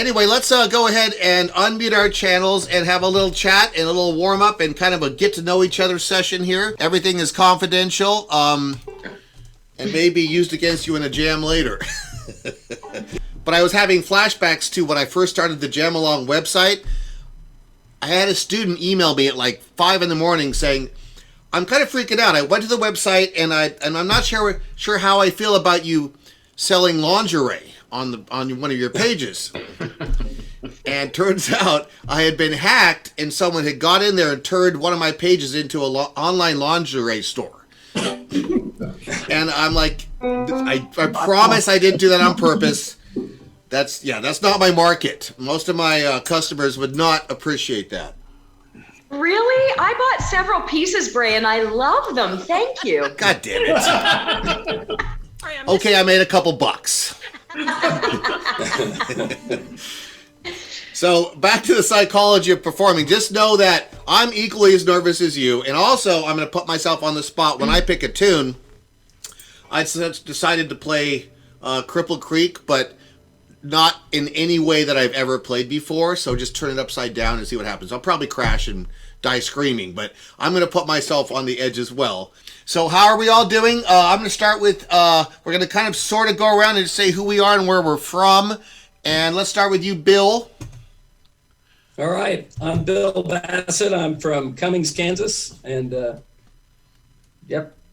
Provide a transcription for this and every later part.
Anyway, let's go ahead and unmute our channels and have a little chat and a little warm up and kind of a get to know each other session here. Everything is confidential and may be used against you in a jam later. But I was having flashbacks to when I first started the Jam Along website. I had a student email me at like 5 in the morning saying, I'm kind of freaking out. I went to the website and I'm not sure how I feel about you selling lingerie on one of your pages. And turns out I had been hacked and someone had got in there and turned one of my pages into an online lingerie store. And I'm like, I promise I didn't do that on purpose. That's not my market. Most of my customers would not appreciate that. Really? I bought several pieces, Bray, and I love them. Thank you. God damn it. Okay, I made a couple bucks. So back to the psychology of performing. Just know that I'm equally as nervous as you, and also I'm going to put myself on the spot. When I pick a tune, I decided to play Cripple Creek, but not in any way that I've ever played before, so just turn it upside down and see what happens. I'll probably crash and die screaming, but I'm going to put myself on the edge as well. So how are we all doing? I'm going to start with, we're going to kind of sort of go around and say who we are and where we're from. And let's start with you, Bill. All right. I'm Bill Bassett. I'm from Cummings, Kansas. And,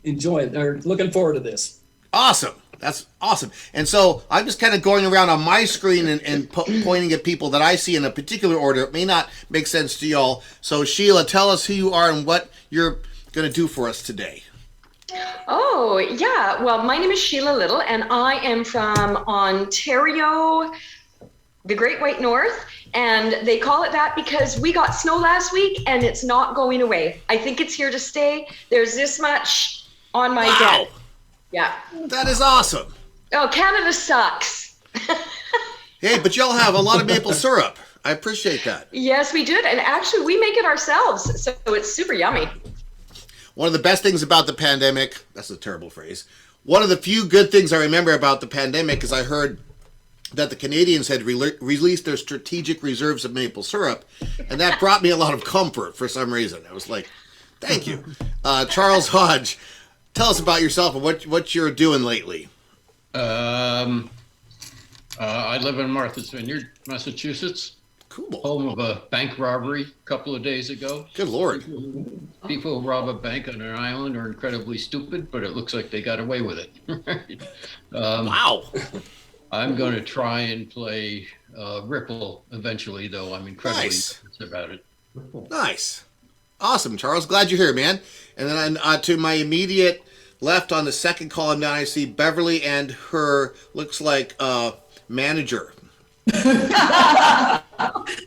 enjoying or looking forward to this. Awesome. That's awesome. And so I'm just kind of going around on my screen and pointing at people that I see in a particular order. It may not make sense to y'all. So Sheila, tell us who you are and what you're going to do for us today. Oh, yeah. Well, my name is Sheila Little, and I am from Ontario, the Great White North. And they call it that because we got snow last week, and it's not going away. I think it's here to stay. There's this much on my desk. Yeah. That is awesome. Oh, Canada sucks. Hey, but y'all have a lot of maple syrup. I appreciate that. Yes, we did. And actually, we make it ourselves. So it's super yummy. One of the best things about the pandemic, that's a terrible phrase. One of the few good things I remember about the pandemic is I heard that the Canadians had released their strategic reserves of maple syrup. And that brought me a lot of comfort for some reason. I was like, thank you. Charles Hodge. Tell us about yourself and what you're doing lately. I live in Martha's Vineyard, Massachusetts. Cool. Home of a bank robbery a couple of days ago. Good Lord. People who rob a bank on an island are incredibly stupid, but it looks like they got away with it. Wow. I'm going to try and play Ripple eventually, though I'm incredibly Nice. nervous about it. Nice. Awesome, Charles. Glad you're here, man. And then to my immediate left on the second column down, I see Beverly and her, looks like, manager.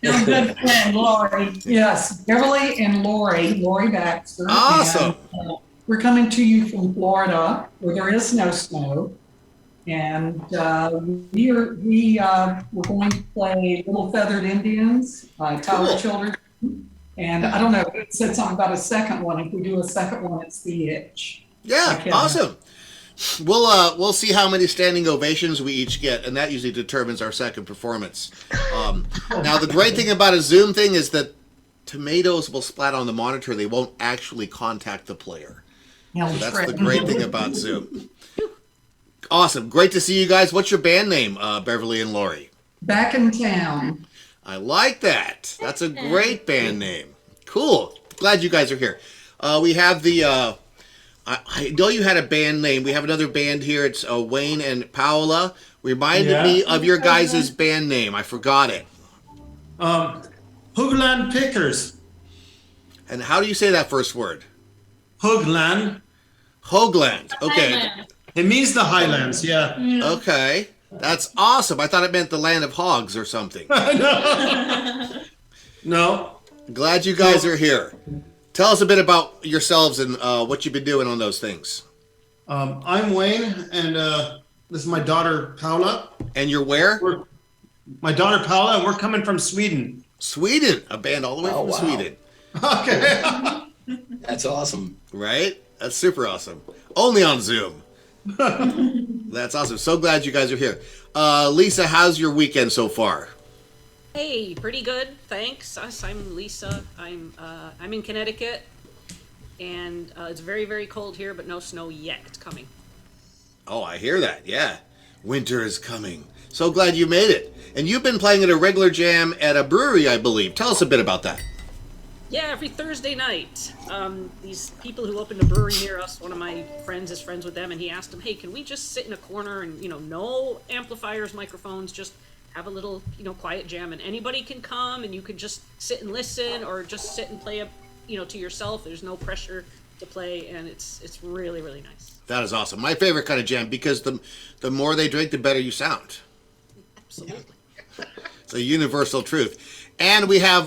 Your good friend, Lori. Yes, Beverly and Lori Baxter. Awesome. And, we're coming to you from Florida, where there is no snow. And we're going to play Little Feathered Indians by Tyler Cool. Children. And I don't know, it said something about a second one. If we do a second one, it's The Itch. Yeah, Okay. awesome. We'll see how many standing ovations we each get, and that usually determines our second performance. Now, the great thing about a Zoom thing is that tomatoes will splat on the monitor. They won't actually contact the player. So that's the great thing about Zoom. Awesome. Great to see you guys. What's your band name, Beverly and Lori? Back in Town. I like that. That's a great band name. Cool. Glad you guys are here. We have the... I know you had a band name. We have another band here. It's Wayne and Paola. Reminded me of your guys' band name. I forgot it. Hoogland Pickers. And how do you say that first word? Hoogland. Hoagland. Okay. It means the Highlands, yeah. Okay. That's awesome. I thought it meant the land of hogs or something. No. Glad you guys are here. Tell us a bit about yourselves and what you've been doing on those things. I'm Wayne, and this is my daughter, Paula. And you're where? My daughter, Paula, and we're coming from Sweden. Sweden. A band all the way from wow. Sweden. Okay. That's awesome. Right? That's super awesome. Only on Zoom. That's awesome. So glad you guys are here. Lisa, how's your weekend so far? Hey, pretty good, thanks. I'm Lisa. I'm in Connecticut, and it's very, very cold here, but no snow yet. It's coming. Oh, I hear that. Yeah. Winter is coming. So glad you made it. And you've been playing at a regular jam at a brewery, I believe. Tell us a bit about that. Yeah, every Thursday night. These people who opened a brewery near us, one of my friends is friends with them, and he asked them, hey, can we just sit in a corner and, no amplifiers, microphones, just have a little, quiet jam, and anybody can come and you can just sit and listen or just sit and play up, to yourself. There's no pressure to play, and it's really, really nice. That is awesome. My favorite kind of jam, because the more they drink, the better you sound. Absolutely. It's a universal truth. And we have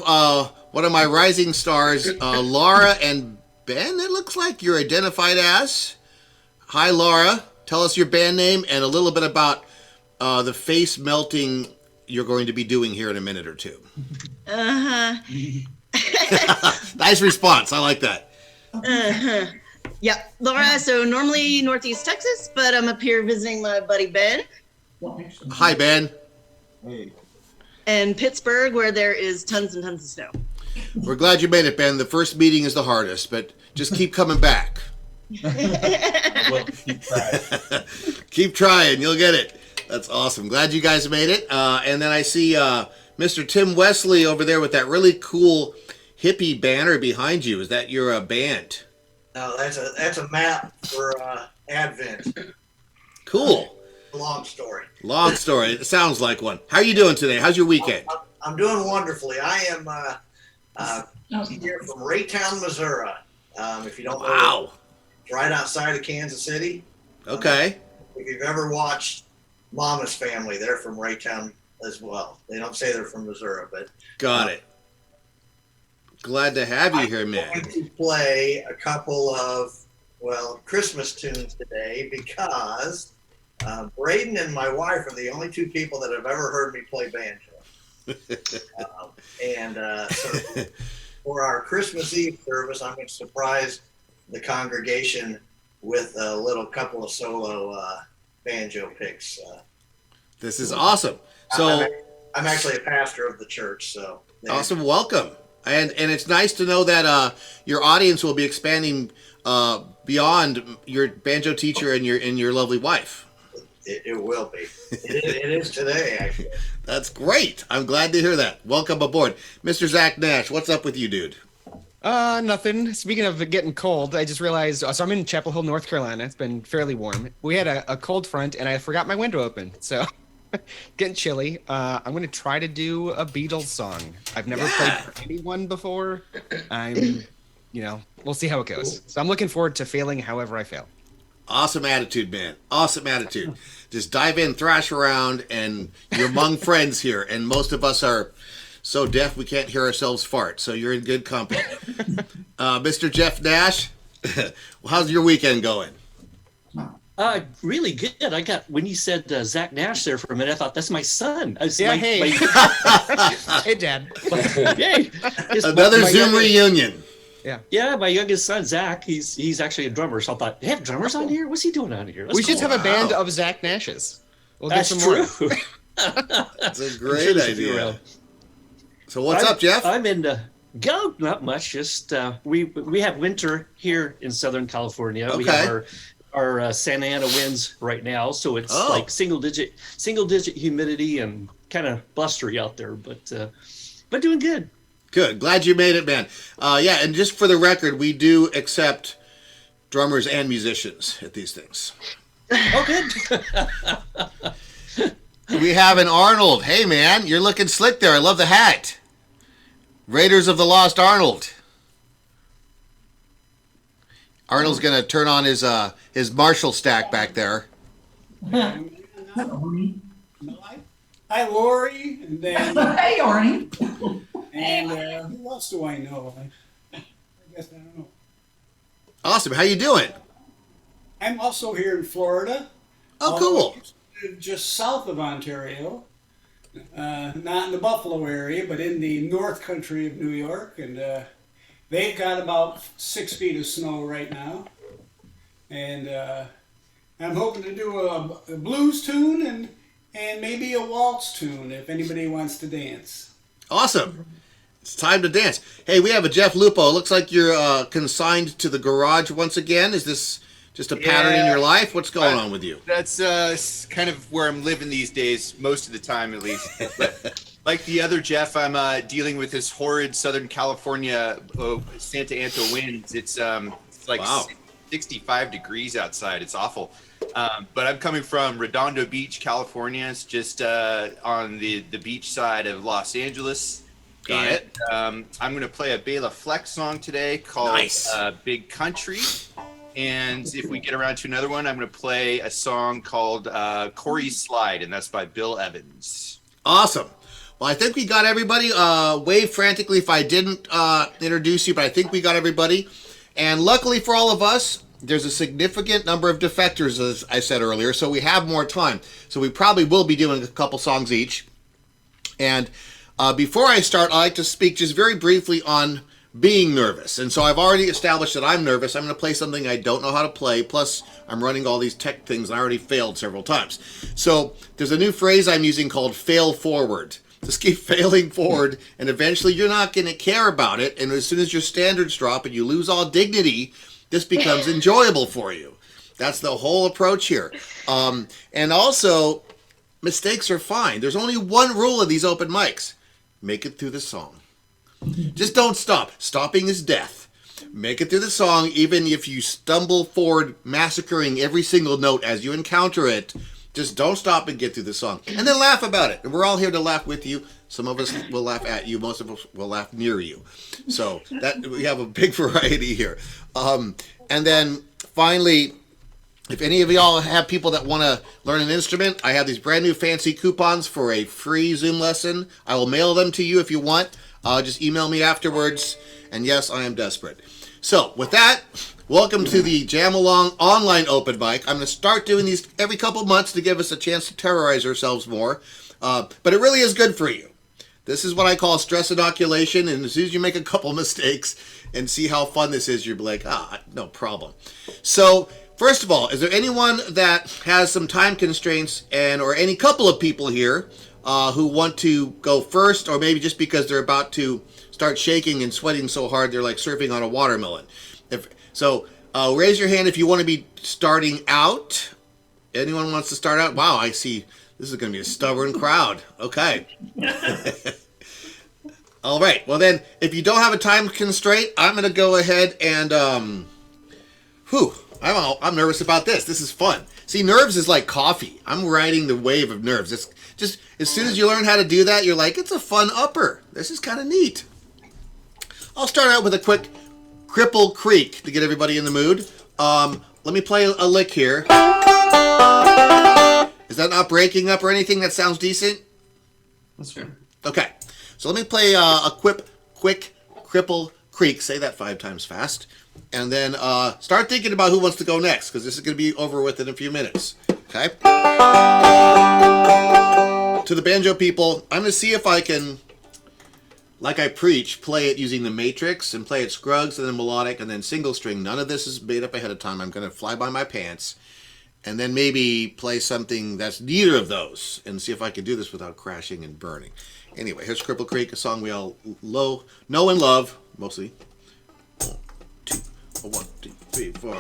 one of my rising stars, Laura and Ben, it looks like you're identified as. Hi, Laura. Tell us your band name and a little bit about the face melting you're going to be doing here in a minute or two. Nice response. I like that. Yeah, Laura, so normally Northeast Texas, but I'm up here visiting my buddy Ben. Hi, Ben. And Pittsburgh, where there is tons and tons of snow. We're glad you made it, Ben. The first meeting is the hardest, but just keep coming back. Keep trying. You'll get it. That's awesome. Glad you guys made it. And then I see Mr. Tim Wesley over there with that really cool hippie banner behind you. Is that your band? No, that's a map for Advent. Cool. Long story. Long story. It sounds like one. How are you doing today? How's your weekend? I'm doing wonderfully. I am here from Raytown, Missouri. If you don't know, Wow. it's right outside of Kansas City. Okay. If you've ever watched Mama's Family, they're from Raytown as well. They don't say they're from Missouri, but Got it. Glad to have you here, man. I'm going to play a couple of Christmas tunes today because Braden and my wife are the only two people that have ever heard me play banjo. So for our Christmas Eve service, I'm going to surprise the congregation with a little couple of solo banjo picks. This is awesome. So I'm actually a pastor of the church, so awesome. Welcome. And it's nice to know that your audience will be expanding beyond your banjo teacher and your lovely wife. It will be. It is today, actually. That's great. I'm glad to hear that. Welcome aboard. Mr. Zach Nash, what's up with you, dude? Nothing. Speaking of getting cold, I just realized, so I'm in Chapel Hill, North Carolina. It's been fairly warm. We had a cold front, and I forgot my window open, so getting chilly. I'm going to try to do a Beatles song. I've never played for anyone before. We'll see how it goes. So I'm looking forward to failing however I fail. Awesome attitude, man. Awesome attitude. Just dive in, thrash around, and you're among friends here. And most of us are so deaf we can't hear ourselves fart. So you're in good company. Mr. Jeff Nash, how's your weekend going? Really good. When you said Zach Nash there for a minute, I thought that's my son. Hey, Dad. Yay. Another Zoom reunion. Yeah, my youngest son, Zach, he's actually a drummer. So I thought, they have drummers on here? What's he doing on here? We should have a band of Zach Nashes. We'll That's get some true. more. That's a great idea. So what's up, Jeff? I'm in not much. Just we have winter here in Southern California. Okay. We have our Santa Ana winds right now, so it's like single digit humidity and kind of blustery out there, but doing good. Good. Glad you made it, man. And just for the record, we do accept drummers and musicians at these things. Oh, good. We have an Arnold. Hey, man, you're looking slick there. I love the hat. Raiders of the Lost Arnold. Arnold's going to turn on his Marshall stack back there. Hi, Lori. And then, Hey, Arnie. And who else do I know? I guess I don't know. Awesome. How you doing? I'm also here in Florida. Oh, cool. Just south of Ontario. Not in the Buffalo area, but in the north country of New York. And they've got about 6 feet of snow right now. And I'm hoping to do a blues tune and maybe a waltz tune if anybody wants to dance. Awesome. It's time to dance. Hey, we have a Jeff Lupo. Looks like you're consigned to the garage once again. Is this just a pattern in your life? What's going on with you? That's kind of where I'm living these days, most of the time at least. But like the other Jeff, I'm dealing with this horrid Southern California Santa Ana winds. It's like 65 degrees outside. It's awful. But I'm coming from Redondo Beach, California. It's just on the beach side of Los Angeles. Got it. I'm going to play a Bela Fleck song today called Big Country. And if we get around to another one, I'm going to play a song called Corey's Slide, and that's by Bill Evans. Awesome. Well, I think we got everybody. Wave frantically if I didn't introduce you, but I think we got everybody. And luckily for all of us, there's a significant number of defectors, as I said earlier, so we have more time. So we probably will be doing a couple songs each. And before I start, I'd like to speak just very briefly on being nervous. And so I've already established that I'm nervous. I'm going to play something I don't know how to play. Plus, I'm running all these tech things and I already failed several times. So there's a new phrase I'm using called fail forward. Just keep failing forward, and eventually you're not going to care about it. And as soon as your standards drop and you lose all dignity, this becomes enjoyable for you. That's the whole approach here. And also, mistakes are fine. There's only one rule of these open mics. Make it through the song. Just don't stop. Stopping is death. Make it through the song, even if you stumble forward, massacring every single note as you encounter it. Just don't stop and get through the song. And then laugh about it. And we're all here to laugh with you. Some of us will laugh at you. Most of us will laugh near you. So that we have a big variety here. And then finally, if any of y'all have people that want to learn an instrument, I have these brand new fancy coupons for a free Zoom lesson. I will mail them to you if you want. Just email me afterwards. And yes, I am desperate. So with that, welcome to the Jam Along online open mic. I'm going to start doing these every couple months to give us a chance to terrorize ourselves more. But it really is good for you. This is what I call stress inoculation. And as soon as you make a couple mistakes and see how fun this is, you'll be like, no problem. So first of all, is there anyone that has some time constraints or any couple of people here who want to go first, or maybe just because they're about to start shaking and sweating so hard they're like surfing on a watermelon? Raise your hand if you want to be starting out. Anyone wants to start out? Wow, I see. This is going to be a stubborn crowd. Okay. All right. Well, then, if you don't have a time constraint, I'm going to go ahead and, I'm nervous about this. This is fun. See, nerves is like coffee. I'm riding the wave of nerves. It's just, as soon as you learn how to do that, you're like, it's a fun upper. This is kind of neat. I'll start out with a quick Cripple Creek to get everybody in the mood. Let me play a lick here. Is that not breaking up or anything? That sounds decent? That's fair. Okay. So let me play a quick Cripple Creek. Say that 5 times fast. And then start thinking about who wants to go next, because this is going to be over with in a few minutes. Okay? To the banjo people, I'm going to see if I can, like I preach, play it using the matrix and play it Scruggs and then melodic and then single string. None of this is made up ahead of time. I'm going to fly by my pants and then maybe play something that's neither of those and see if I can do this without crashing and burning. Anyway, here's Cripple Creek, a song we all know and love, mostly. 1, 2, 3, 4.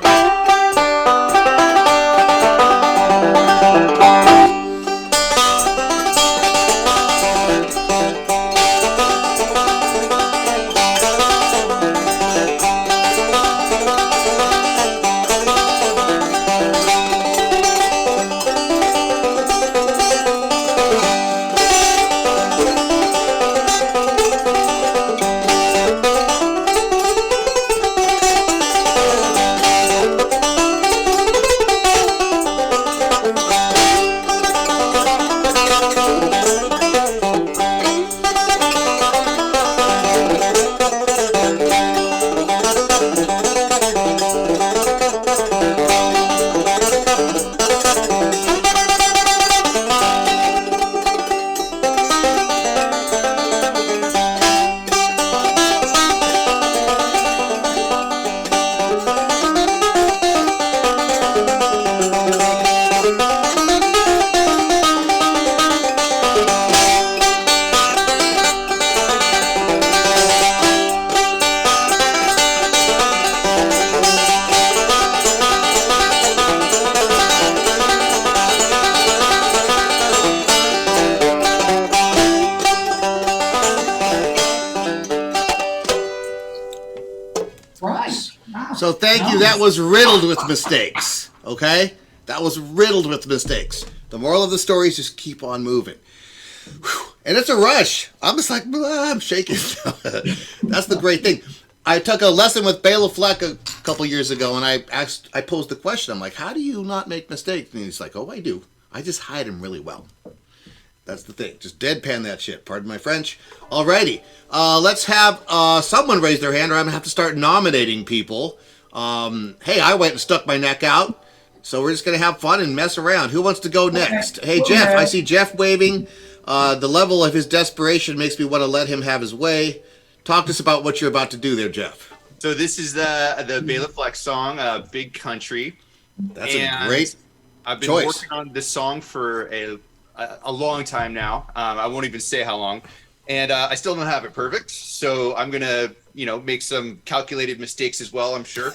So thank you. That was riddled with mistakes. Okay? That was riddled with mistakes. The moral of the story is just keep on moving. Whew. And it's a rush. I'm just like, blah, I'm shaking. That's the great thing. I took a lesson with Bela Fleck a couple years ago, and I posed the question. I'm like, how do you not make mistakes? And he's like, oh, I do. I just hide them really well. That's the thing. Just deadpan that shit. Pardon my French. Alrighty. Let's have someone raise their hand, or I'm going to have to start nominating people. Hey, I went and stuck my neck out. So we're just going to have fun and mess around. Who wants to go next? Hey, Jeff. I see Jeff waving. The level of his desperation makes me want to let him have his way. Talk to us about what you're about to do there, Jeff. So this is the Bela Fleck song, Big Country. That's a great I've been choice. working on this song for a long time now. I won't even say how long. And I still don't have it perfect. So I'm going to, make some calculated mistakes as well, I'm sure.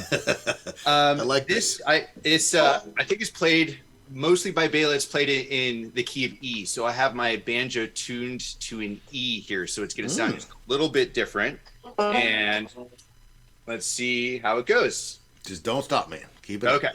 I like this. I think it's played mostly by Bela. It's played in the key of E. So I have my banjo tuned to an E here. So it's going to sound just a little bit different. And let's see how it goes. Just don't stop, man. Keep it okay.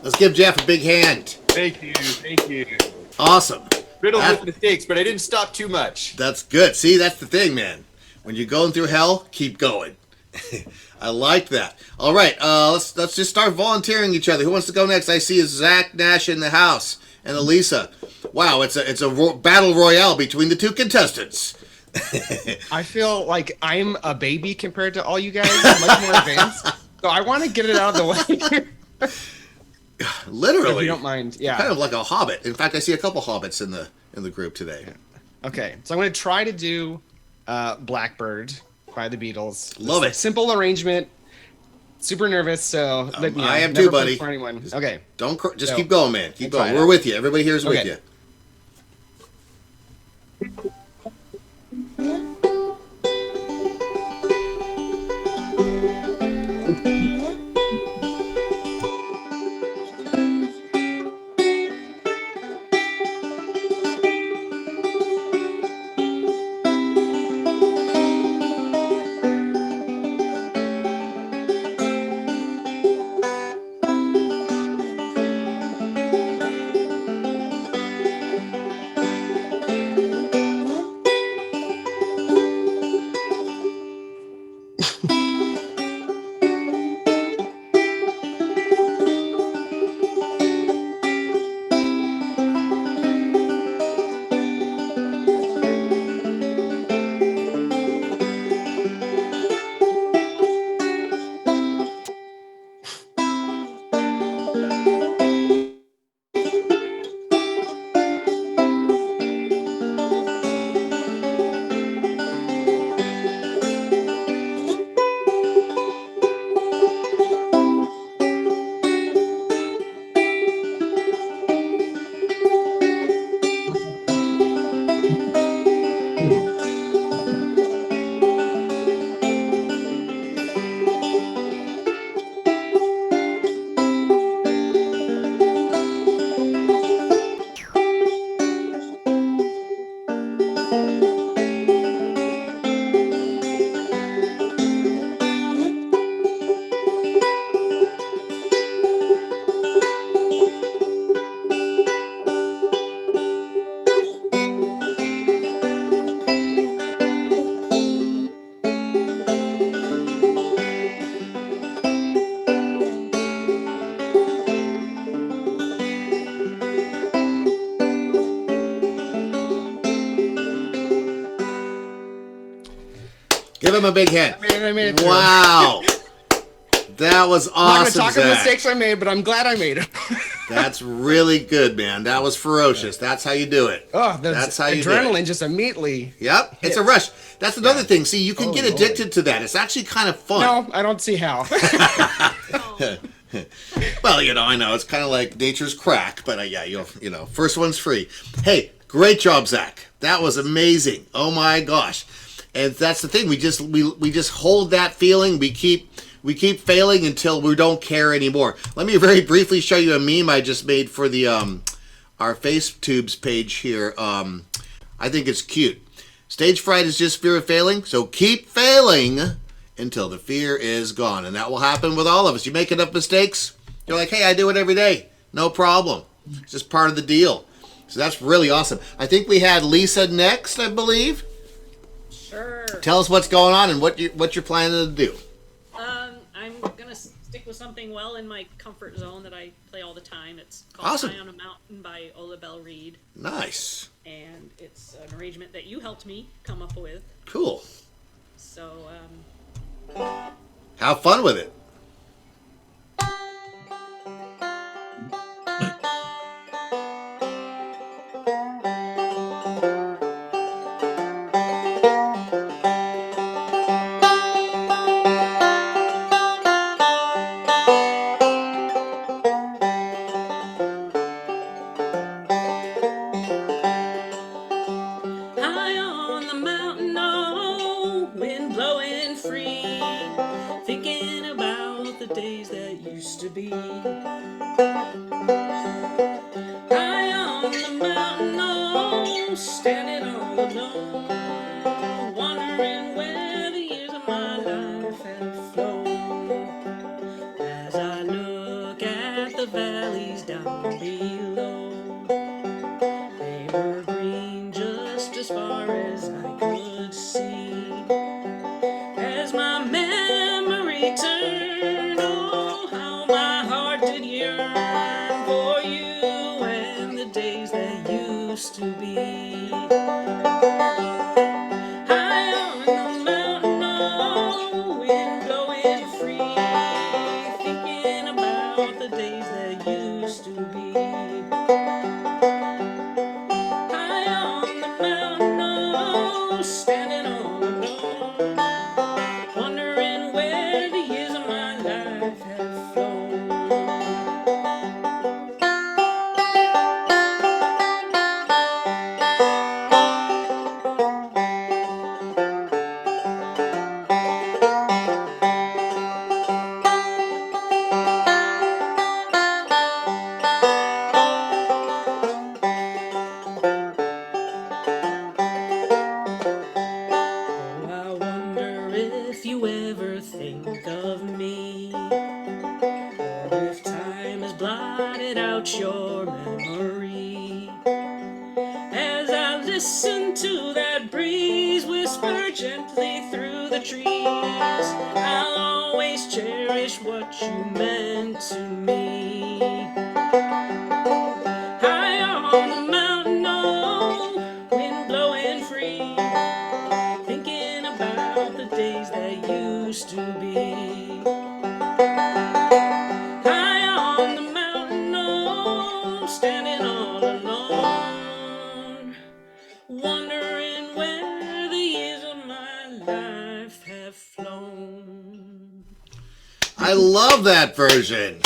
Let's give Jeff a big hand. Thank you. Thank you. Awesome. Riddled with mistakes, but I didn't stop too much. That's good. See, that's the thing, man. When you're going through hell, keep going. I like that. All right, let's just start volunteering each other. Who wants to go next? I see Zach Nash in the house and Elisa. Wow, it's a battle royale between the two contestants. I feel like I'm a baby compared to all you guys. I'm much more advanced. So I want to get it out of the way. Literally. If you don't mind. Yeah. Kind of like a hobbit. In fact, I see a couple hobbits in the group today. Okay, so I'm going to try to do Blackbird by the Beatles. Love it. Simple arrangement. Super nervous, so I am too, buddy. For anyone. Okay. Just keep going, man. Keep going. We're with you. Everybody here is with you. Give him a big hand. I made it through. Wow. That was I'm not awesome, gonna talk of the Zach. mistakes I made, but I'm glad I made them. That's really good, man. That was ferocious. That's how you do it. Oh, That's how you do adrenaline it. just immediately. Yep, it's a rush. That's another thing. See, you can Oh, get Lord. addicted to that. It's actually kind of fun. No, I don't see how. Well, I know it's kind of like nature's crack, but yeah, first one's free. Hey, great job, Zach. That was amazing. Oh my gosh. And that's the thing. We just hold that feeling. We keep failing until we don't care anymore. Let me very briefly show you a meme I just made for the our FaceTubes page here. I think it's cute. Stage fright is just fear of failing, so keep failing until the fear is gone. And that will happen with all of us. You make enough mistakes, you're like, hey, I do it every day. No problem. It's just part of the deal. So that's really awesome. I think we had Lisa next, I believe. Sure. Tell us what's going on and what you're planning to do. I'm gonna stick with something well in my comfort zone that I play all the time. It's called Awesome. High on a Mountain by Ola Bell Reed. Nice. And it's an arrangement that you helped me come up with. Cool. So, Have fun with it. high on the mountain, oh, wind blowing free, thinking about the days that used to be. High on the mountain, oh, standing all alone, wondering where the years of my life have flown. As I look at the valleys down below, they were green just as far as I could see. As my memory turned, oh, how my heart did yearn for you and the days that used to be. High on the mountain, oh, wind blowing free, thinking about the days that used to be. High on the mountain, oh, standing all alone, wondering where the years of my life have flown. Oh, I wonder if you ever think of me, or if time has blotted out your memory. As I listen to that breeze whisper gently through the trees, I'll always cherish what you meant to me. High on the mountain, oh, wind blowing free, thinking about the days that used to be. High on the mountain, oh, standing all alone, wondering where the years of my life have flown. I love that version.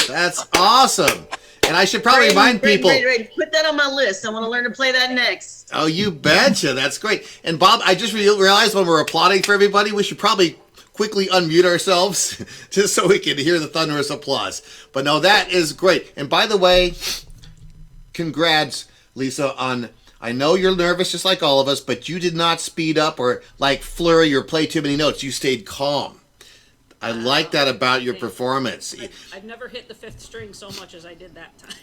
That's awesome. And I should probably remind people. Great. Put that on my list. I want to learn to play that next. Oh, you betcha. That's great. And Bob, I just realized when we're applauding for everybody, we should probably quickly unmute ourselves just so we can hear the thunderous applause. But no, that is great. And by the way, congrats, Lisa, on, I know you're nervous just like all of us, but you did not speed up or like flurry or play too many notes. You stayed calm. I like that about your performance. I've never hit the fifth string so much as I did that time.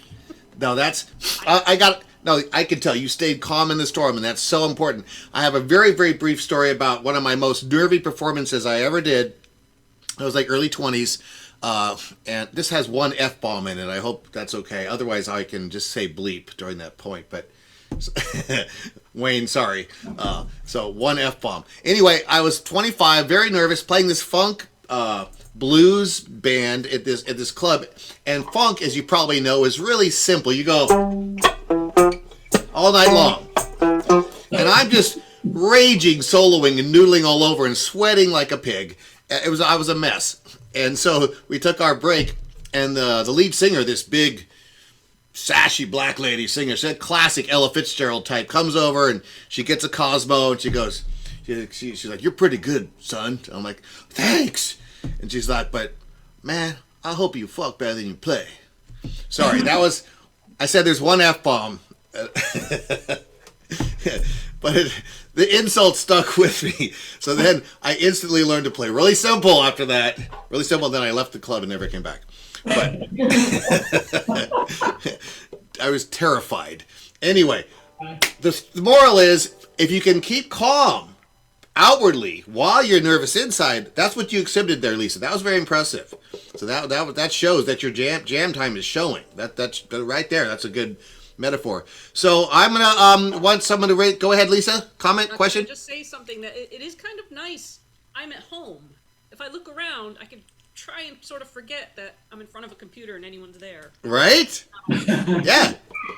No, that's I can tell you stayed calm in the storm, and that's so important. I have a very, very brief story about one of my most nervy performances I ever did. I was like early 20s, and this has one F-bomb in it. I hope that's okay. Otherwise, I can just say bleep during that point. But Wayne, sorry. So one F-bomb. Anyway, I was 25, very nervous, playing this funk blues band at this club. And funk, as you probably know, is really simple. You go all night long. And I'm just raging, soloing, and noodling all over and sweating like a pig. I was a mess. And so we took our break, and the lead singer, this big, sashy black lady singer, she's a classic Ella Fitzgerald type, comes over and she gets a Cosmo and she goes, she's like, "You're pretty good, son." I'm like, "Thanks." And she's like, "But man, I hope you fuck better than you play." Sorry, I said there's one F-bomb. But the insult stuck with me. So then I instantly learned to play really simple after that. Really simple. Then I left the club and never came back. But I was terrified. Anyway, the moral is, if you can keep calm outwardly while you're nervous inside, that's what you exhibited there, Lisa. That was very impressive. So that shows that your jam time is showing. That's right there. That's a good metaphor. So I'm gonna want someone to rate. Go ahead, Lisa. Comment, question. Just say something that it is kind of nice. I'm at home. If I look around, I can try and sort of forget that I'm in front of a computer and anyone's there. Right? Yeah.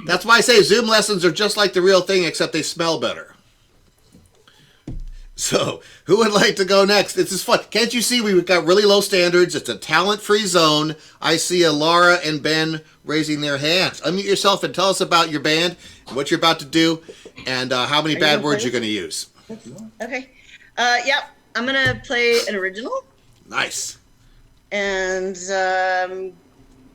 That's why I say Zoom lessons are just like the real thing, except they smell better. So, who would like to go next? This is fun. Can't you see we've got really low standards? It's a talent-free zone. I see Laura and Ben raising their hands. Unmute yourself and tell us about your band, what you're about to do, and how many bad words you're going to use. Okay. Yep. I'm going to play an original. Nice. And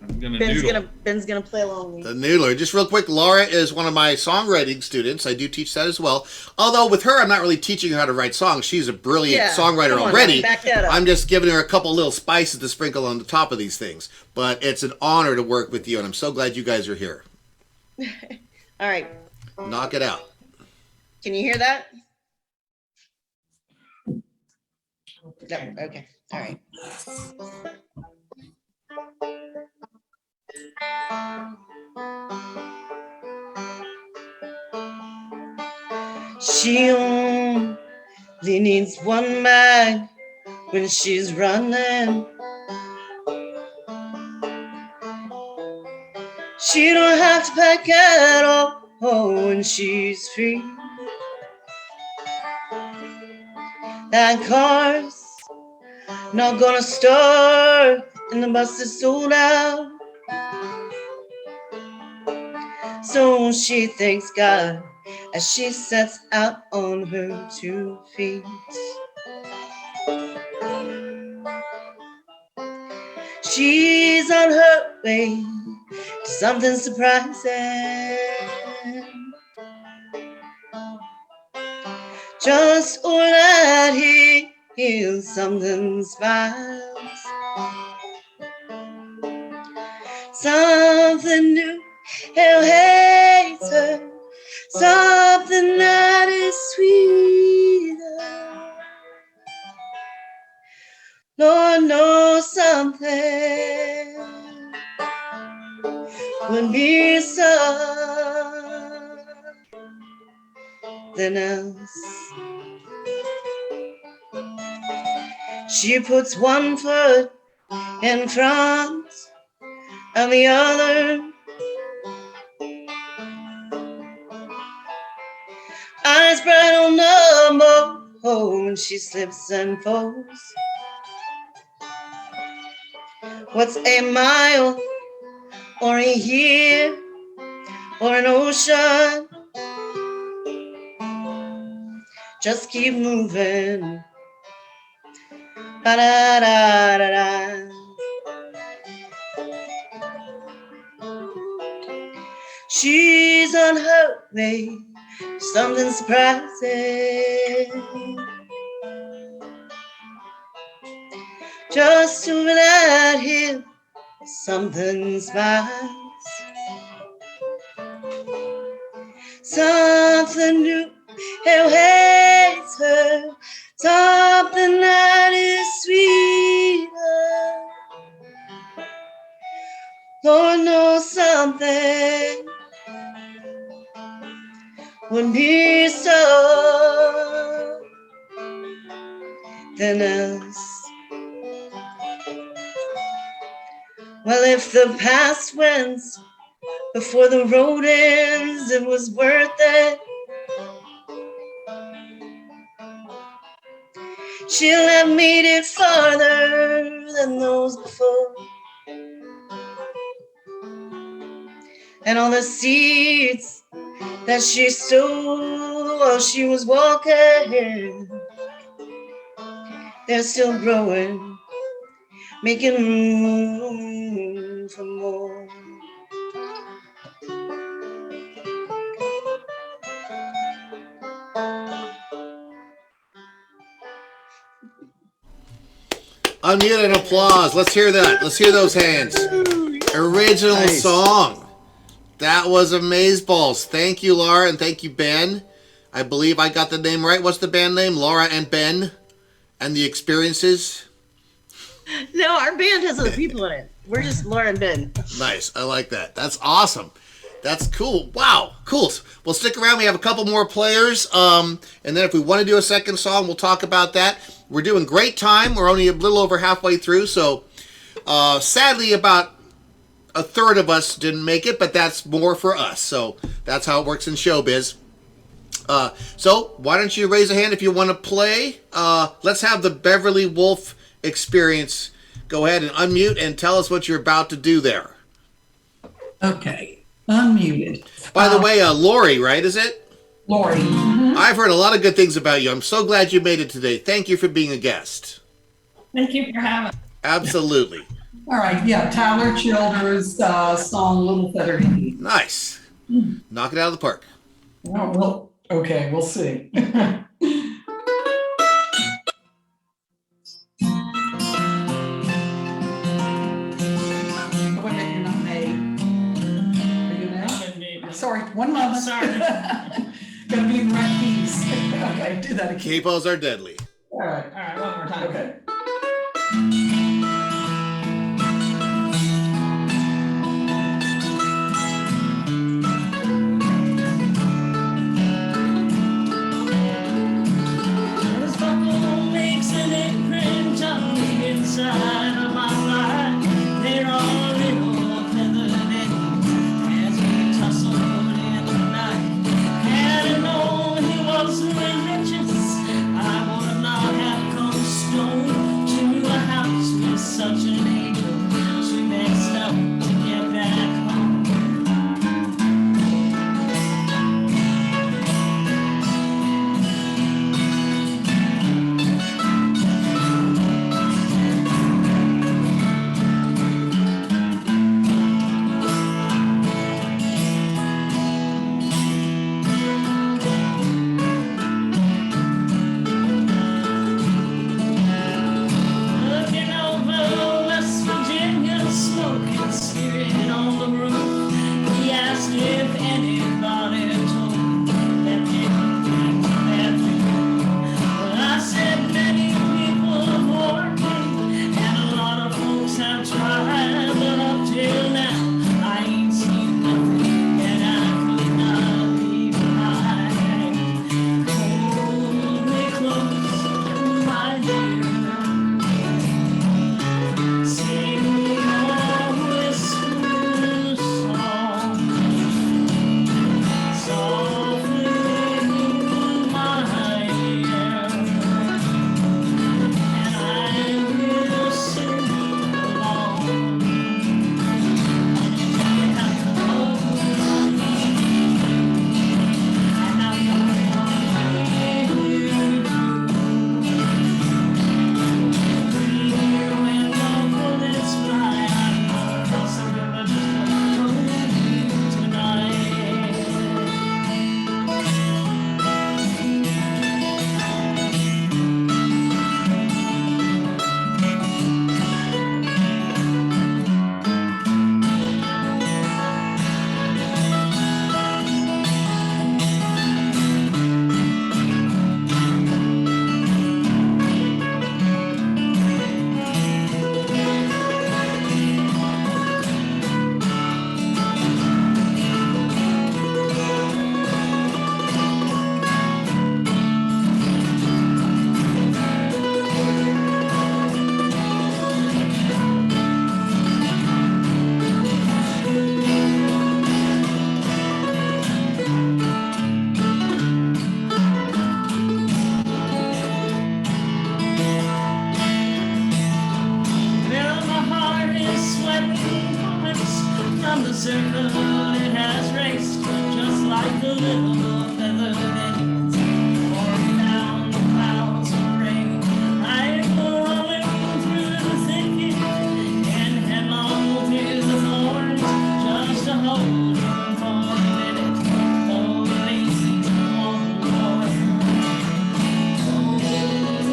Ben's gonna play along with me. The Noodler. Just real quick, Laura is one of my songwriting students. I do teach that as well. Although with her, I'm not really teaching her how to write songs. She's a brilliant songwriter already. Back that up. I'm just giving her a couple little spices to sprinkle on the top of these things. But it's an honor to work with you, and I'm so glad you guys are here. All right. Knock it out. Can you hear that? No. Okay. All right. She only needs one bag when she's running. She don't have to pack at all when she's free. That car's not gonna start and the bus is sold out. So she thanks God as she sets out on her 2 feet. She's on her way to something surprising. Just all that he heals, something smiles. Something new, he'll hate her. Something that is sweeter. Lord knows something would be something else. She puts one foot in front of the other. Eyes bright on number, when she slips and falls. What's a mile or a year or an ocean? Just keep moving. Ba-da-da-da-da. She's on her way, something surprising. Just to let him, something smiles. Something new, he'll hate her. Something that is sweeter. Lord knows something would be than us. Well, if the past wins before the road ends, it was worth it. She'll have made it farther than those before. And all the seeds that she sowed while she was walking, they're still growing, making room for more. Unmute and applause. Let's hear that. Let's hear those hands. Original Nice. song. That was amazeballs. Thank you, Laura, and thank you, Ben. I believe I got the name right. What's the band name? Laura and Ben and the Experiences. No, our band has other people in it. We're just Laura and Ben. Nice. I like that. That's awesome. That's cool. Wow. Cool. Well, stick around. We have a couple more players. And then if we want to do a second song, we'll talk about that. We're doing great time. We're only a little over halfway through. So sadly, about a third of us didn't make it, but that's more for us. So that's how it works in showbiz. So why don't you raise a hand if you want to play? Let's have the Beverly Wolf Experience. Go ahead and unmute and tell us what you're about to do there. Okay, unmuted. By the way, Lori, right, is it? Lori. I've heard a lot of good things about you. I'm so glad you made it today. Thank you for being a guest. Thank you for having me. Absolutely. All right, yeah, Tyler Childers' song Little Feathered Indian. Nice. Knock it out of the park. Oh, well, okay, we'll see. Oh, wait a minute, you're not made. Are you now? Sorry, one moment. Sorry. Gotta be in the right keys. Okay, do that again. Capos are deadly. All right, one more time. Okay. This buckle makes an imprint on the inside of my life. There are little feathered eddies as we tussled in the night. Had I known he wasn't religious, I would not have come stone to a house. circle it has raced, just like the little feathered Indians, pouring down the clouds of rain. I go rolling through the thicket and headlong through the thorns, just to hold on for a minute, though the lazy one more. Hold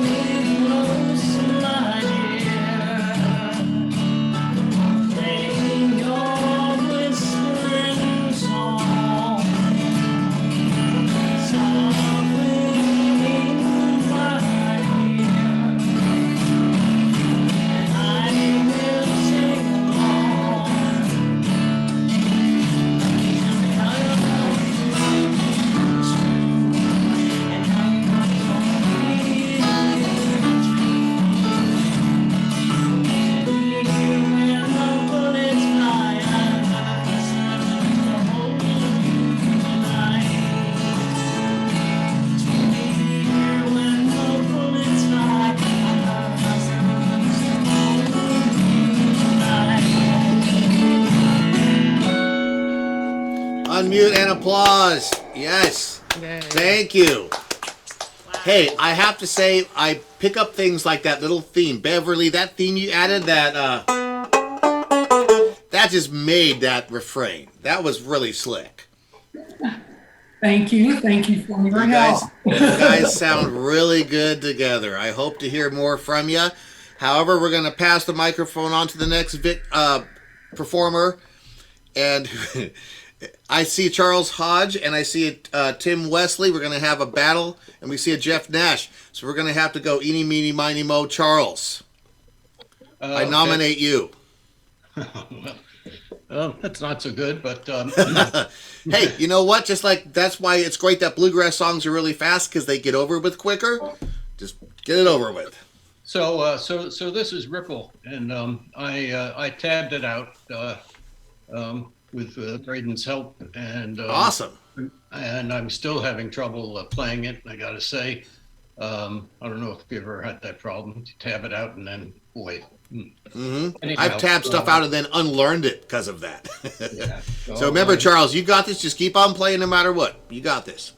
me close, my dear. Bring your whispering song softly in my ear, and I will sing along. How your love is true, and how you come for me in a Unmute and applause. Yes. Thank you. Hey, I have to say, I pick up things like that little theme. Beverly, that theme you added, that just made that refrain. That was really slick. Thank you. Thank you for your help. You guys sound really good together. I hope to hear more from you. However, we're going to pass the microphone on to the next performer. And I see Charles Hodge and I see Tim Wesley. We're going to have a battle. And we see a Jeff Nash. So we're going to have to go eeny, meeny, miny, mo. Charles, I nominate you. Well, that's not so good, but hey, you know what? Just like that's why it's great that bluegrass songs are really fast because they get over with quicker. Just get it over with. so this is Ripple, and I tabbed it out with Braden's help, and awesome. And I'm still having trouble playing it. I got to say, I don't know if you ever had that problem. You tab it out and then boy. Mm-hmm. Anyhow, I've tabbed stuff out and then unlearned it because of that. Yeah. So remember, Charles, you got this. Just keep on playing no matter what. You got this.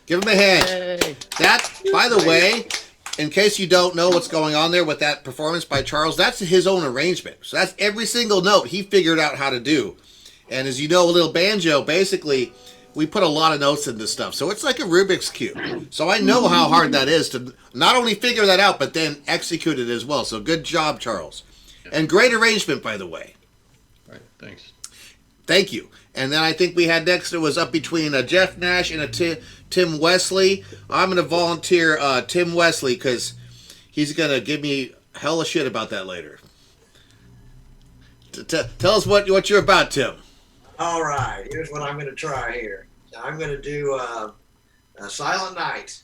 Give him a hand. Yay. That, by the way, in case you don't know what's going on there with that performance by Charles, that's his own arrangement. So that's every single note he figured out how to do. And as you know, a little banjo, basically, we put a lot of notes in this stuff. So it's like a Rubik's Cube. So I know how hard that is to not only figure that out, but then execute it as well. So good job, Charles. And great arrangement, by the way. All right, thanks. Thank you. And then I think we had next, it was up between a Jeff Nash and a Tim Wesley. I'm going to volunteer Tim Wesley because he's going to give me hella shit about that later. Tell us what you're about, Tim. All right, here's what I'm going to try here. I'm going to do Silent Night.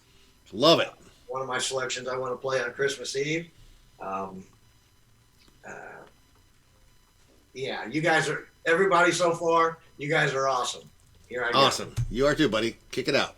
Love it. One of my selections I want to play on Christmas Eve. Yeah, you guys are, everybody so far, you guys are awesome. Here I go. Awesome. You are too, buddy. Kick it out.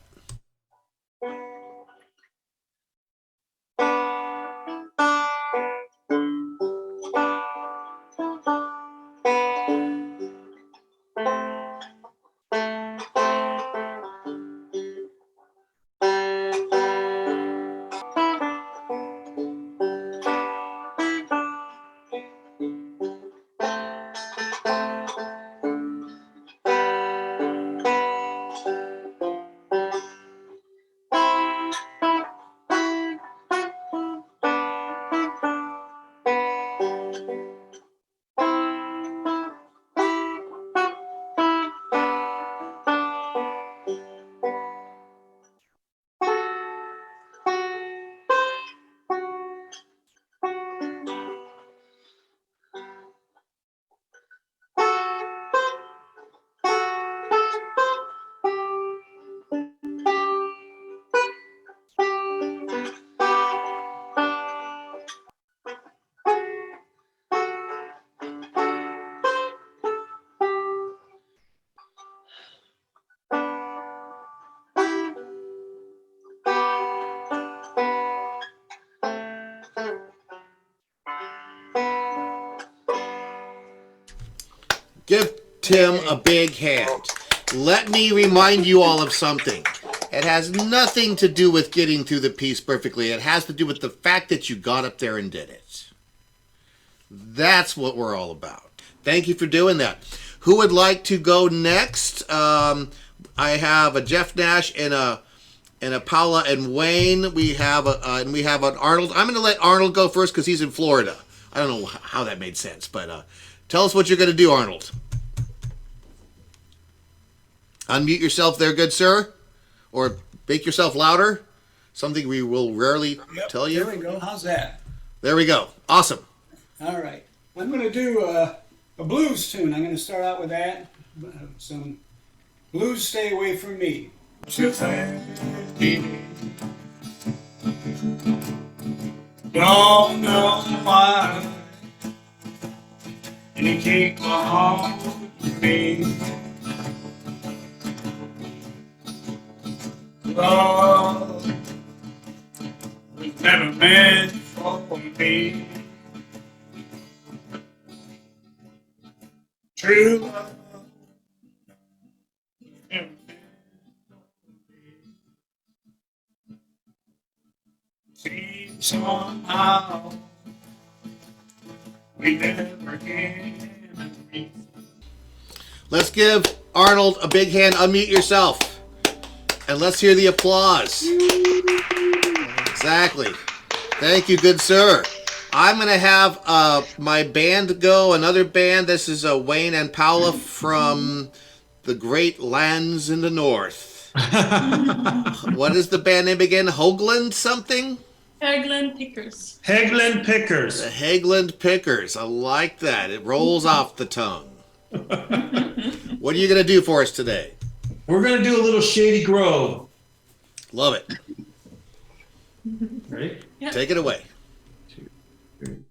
Give Tim a big hand. Let me remind you all of something. It has nothing to do with getting through the piece perfectly. It has to do with the fact that you got up there and did it. That's what we're all about. Thank you for doing that. Who would like to go next? I have a Jeff Nash and a Paula and Wayne. We have an Arnold. I'm going to let Arnold go first because he's in Florida. I don't know how that made sense, but tell us what you're going to do, Arnold. Unmute yourself there, good sir. Or make yourself louder. Something we will rarely tell you. There we go. How's that? There we go. Awesome. All right. I'm going to do a blues tune. I'm going to start out with that. Some Blues Stay Away From Me. Don't know why you keep on me. Love was never meant for me. True love never meant for me. Seems somehow we never can agree. Let's give Arnold a big hand. Unmute yourself. And let's hear the applause. Exactly. Thank you, good sir. I'm going to have my band go, another band. This is Wayne and Paula from the great lands in the north. What is the band name again? Hoagland something? Hagland Pickers. Hagland Pickers. The Hagland Pickers. I like that. It rolls off the tongue. What are you going to do for us today? We're going to do a little Shady Grove. Love it. Ready? Yep. Take it away. 2, 3.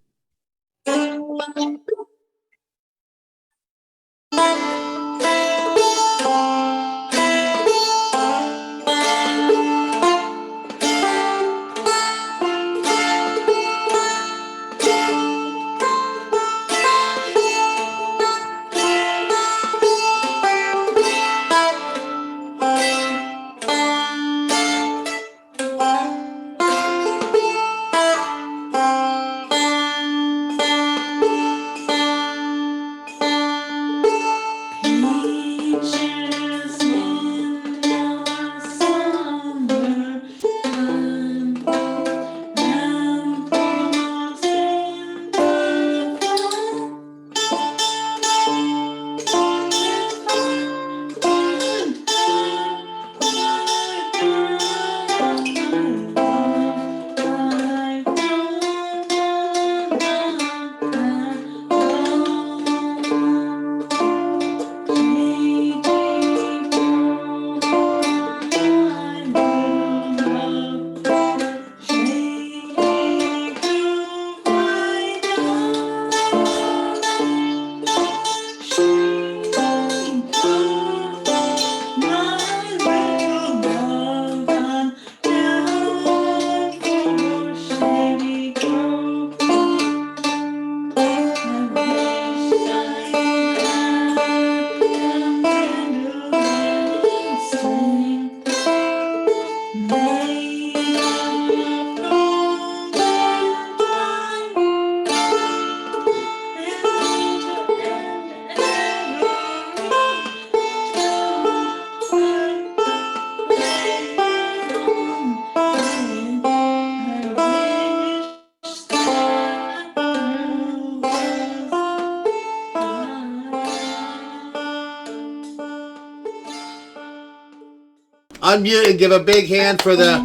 Unmute and give a big hand for the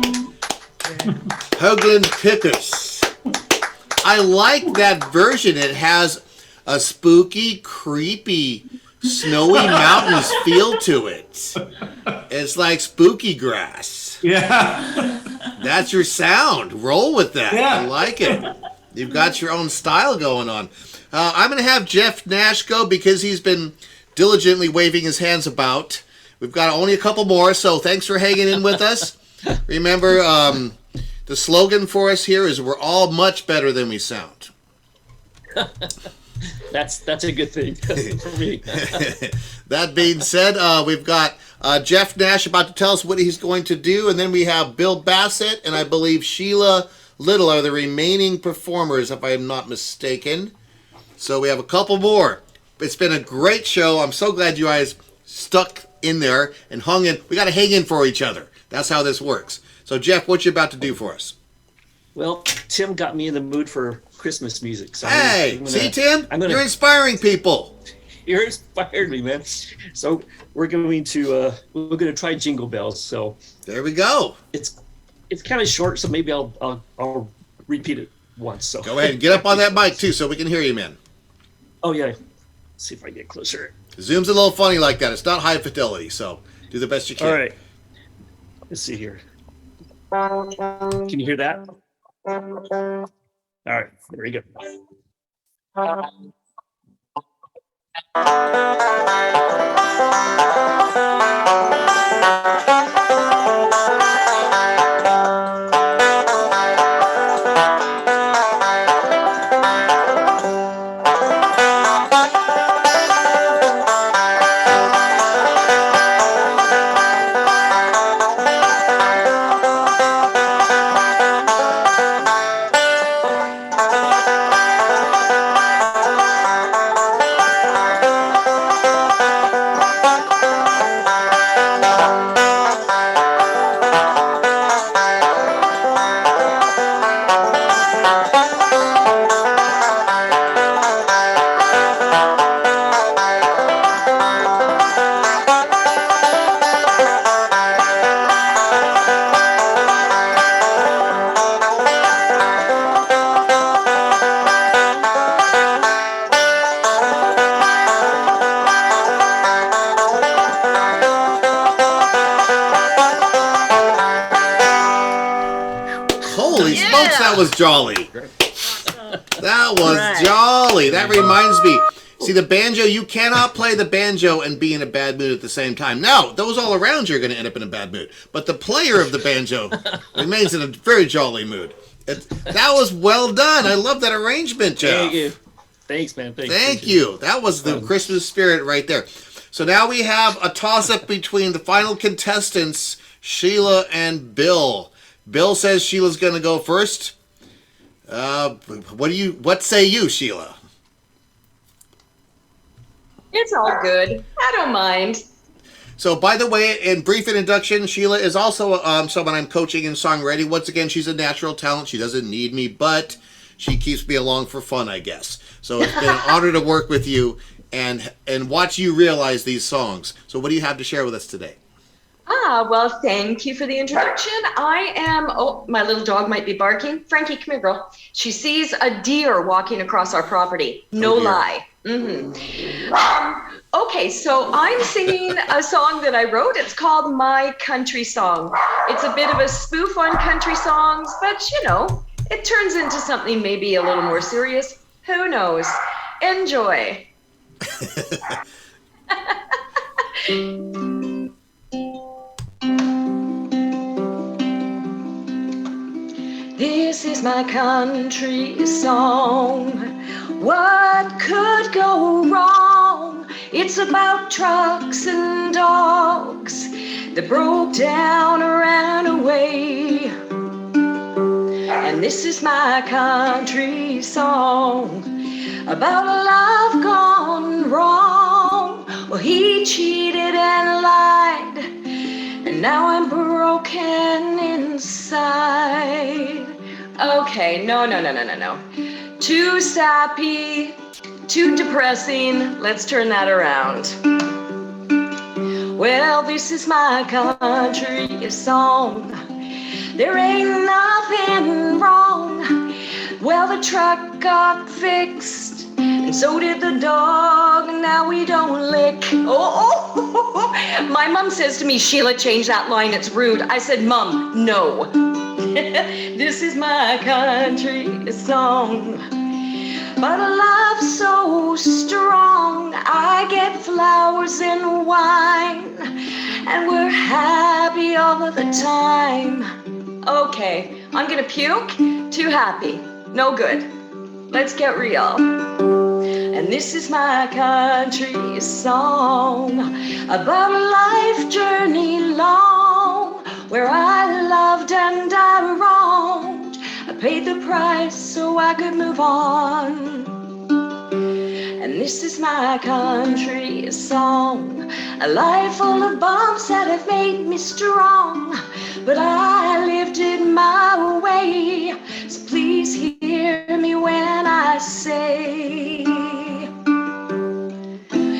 Hoagland Pickers. I like that version. It has a spooky, creepy, snowy mountains feel to it. It's like spooky grass. Yeah. That's your sound. Roll with that. Yeah. I like it. You've got your own style going on. I'm going to have Jeff Nash go because he's been diligently waving his hands about. We've got only a couple more, so thanks for hanging in with us. Remember, the slogan for us here is we're all much better than we sound. That's a good thing for me. That being said, we've got Jeff Nash about to tell us what he's going to do, and then we have Bill Bassett and I believe Sheila Little are the remaining performers, if I am not mistaken. So we have a couple more. It's been a great show. I'm so glad you guys stuck in there and hung in. We got to hang in for each other. That's how this works. So Jeff, what you about to do for us? Well, Tim got me in the mood for Christmas music. So Hey, see, Tim? You're inspiring people. You inspired me, man. So we're going to try Jingle Bells. So there we go. It's kind of short, so maybe I'll repeat it once. So go ahead and get up on that mic too, so we can hear you, man. Oh yeah. Let's see if I get closer. Zoom's a little funny like that. It's not high fidelity, so do the best you can. All right. Let's see here. Can you hear that? All right. Very good. Holy smokes, that was jolly. That was jolly. That reminds me. See, the banjo, you cannot play the banjo and be in a bad mood at the same time. Now, those all around you are going to end up in a bad mood. But the player of the banjo remains in a very jolly mood. That was well done. I love that arrangement, Jeff. Thank you. Thanks, man. Thank you. That was the Christmas spirit right there. So now we have a toss-up between the final contestants, Sheila and Bill. Bill says Sheila's going to go first. What say you, Sheila? It's all good. I don't mind. So, by the way, in brief introduction, Sheila is also someone I'm coaching in songwriting. Once again, she's a natural talent. She doesn't need me, but she keeps me along for fun, I guess. So it's been an honor to work with you and watch you realize these songs. So what do you have to share with us today? Well, thank you for the introduction. I am, my little dog might be barking. Frankie, come here, girl. She sees a deer walking across our property. No lie. Okay, so I'm singing a song that I wrote. It's called My Country Song. It's a bit of a spoof on country songs, but it turns into something maybe a little more serious. Who knows? Enjoy. This is my country song. What could go wrong? It's about trucks and dogs that broke down or ran away. And this is my country song about a love gone wrong. Well, he cheated and lied, and now I'm broken inside. Okay, no. Too sappy, too depressing. Let's turn that around. Well, this is my country song. There ain't nothing wrong. Well, the truck got fixed, and so did the dog, and now we don't lick. My mom says to me, Sheila, change that line, it's rude. I said, Mom, no. This is my country song. But a love so strong, I get flowers and wine, and we're happy all of the time. Okay, I'm gonna puke. Too happy. No good. Let's get real. And this is my country song about a life journey long, where I loved and I wronged. I paid the price so I could move on. And this is my country song, a life full of bumps that have made me strong, but I lived it my way. So please hear me when I say,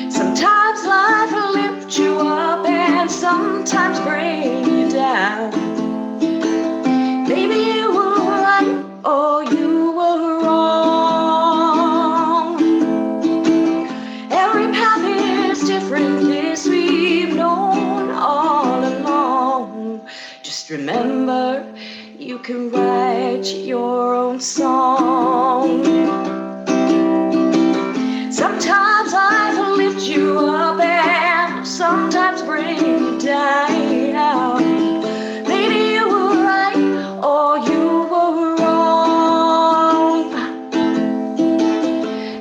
sometimes life will lift you up and sometimes bring you down. Maybe you were right or you were wrong. Every path is different, this we've known all along. Just remember, you can write your own song. Sometimes life will lift you up and sometimes bring you down. Maybe you were right or you were wrong.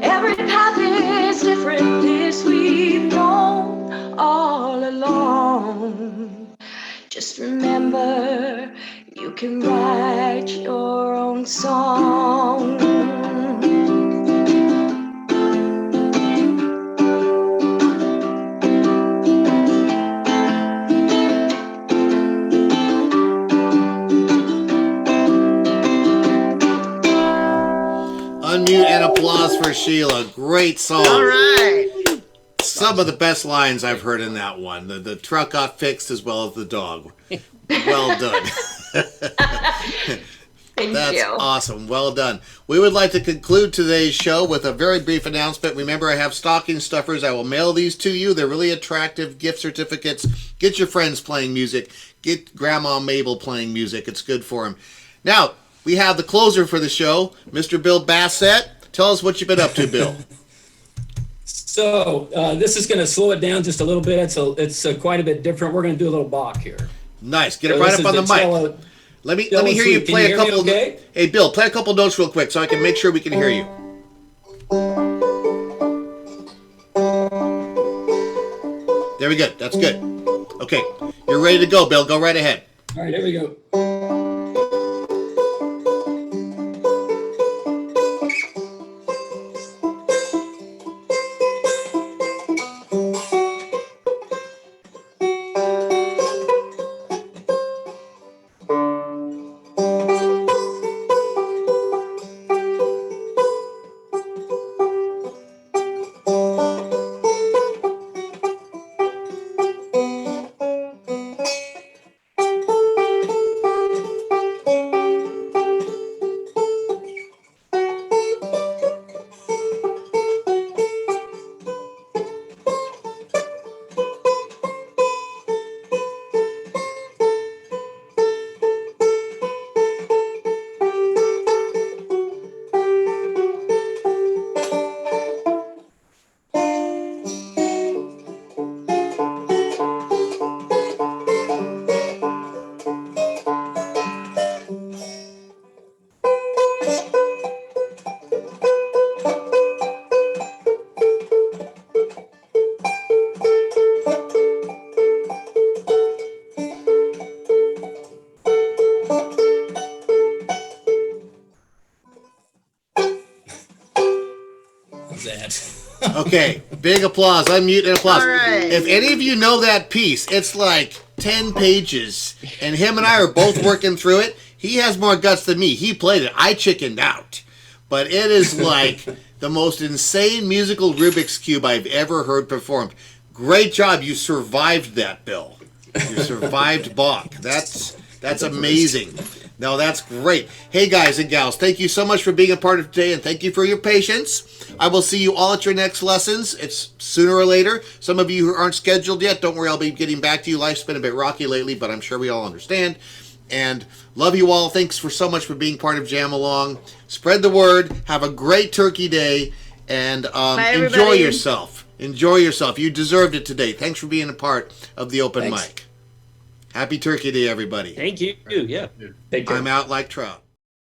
Every path is different, this we've known all along. Just remember, you can write your own song. Unmute and applause for Sheila. Great song. All right. Some of the best lines I've heard in that one. The truck got fixed as well as the dog. Well done. That's you. awesome. Well done. We would like to conclude today's show with a very brief announcement. Remember, I have stocking stuffers. I will mail these to you. They're really attractive gift certificates. Get your friends playing music. Get Grandma Mabel playing music. It's good for them. Now, we have the closer for the show, Mr. Bill Bassett. Tell us what you've been up to, Bill. So this is going to slow it down just a little bit. It's quite a bit different. We're going to do a little Bach here. Nice. Get it right up on the mic. Let me hear you play a couple. Okay? Hey, Bill, play a couple notes real quick so I can make sure we can hear you. There we go. That's good. Okay, you're ready to go, Bill. Go right ahead. All right, here we go. Okay, big applause. Unmute and applause. All right. If any of you know that piece, it's like 10 pages, and him and I are both working through it. He has more guts than me. He played it. I chickened out. But it is like the most insane musical Rubik's Cube I've ever heard performed. Great job. You survived that, Bill. You survived Bach. That's amazing. No, that's great. Hey, guys and gals, thank you so much for being a part of today, and thank you for your patience. I will see you all at your next lessons. It's sooner or later. Some of you who aren't scheduled yet, don't worry, I'll be getting back to you. Life's been a bit rocky lately, but I'm sure we all understand. And love you all. Thanks for so much for being part of Jam Along. Spread the word. Have a great Turkey Day, and enjoy yourself. Enjoy yourself. You deserved it today. Thanks for being a part of the open mic. Happy Turkey Day, everybody. Thank you. Yeah. Take care. I'm out like trout.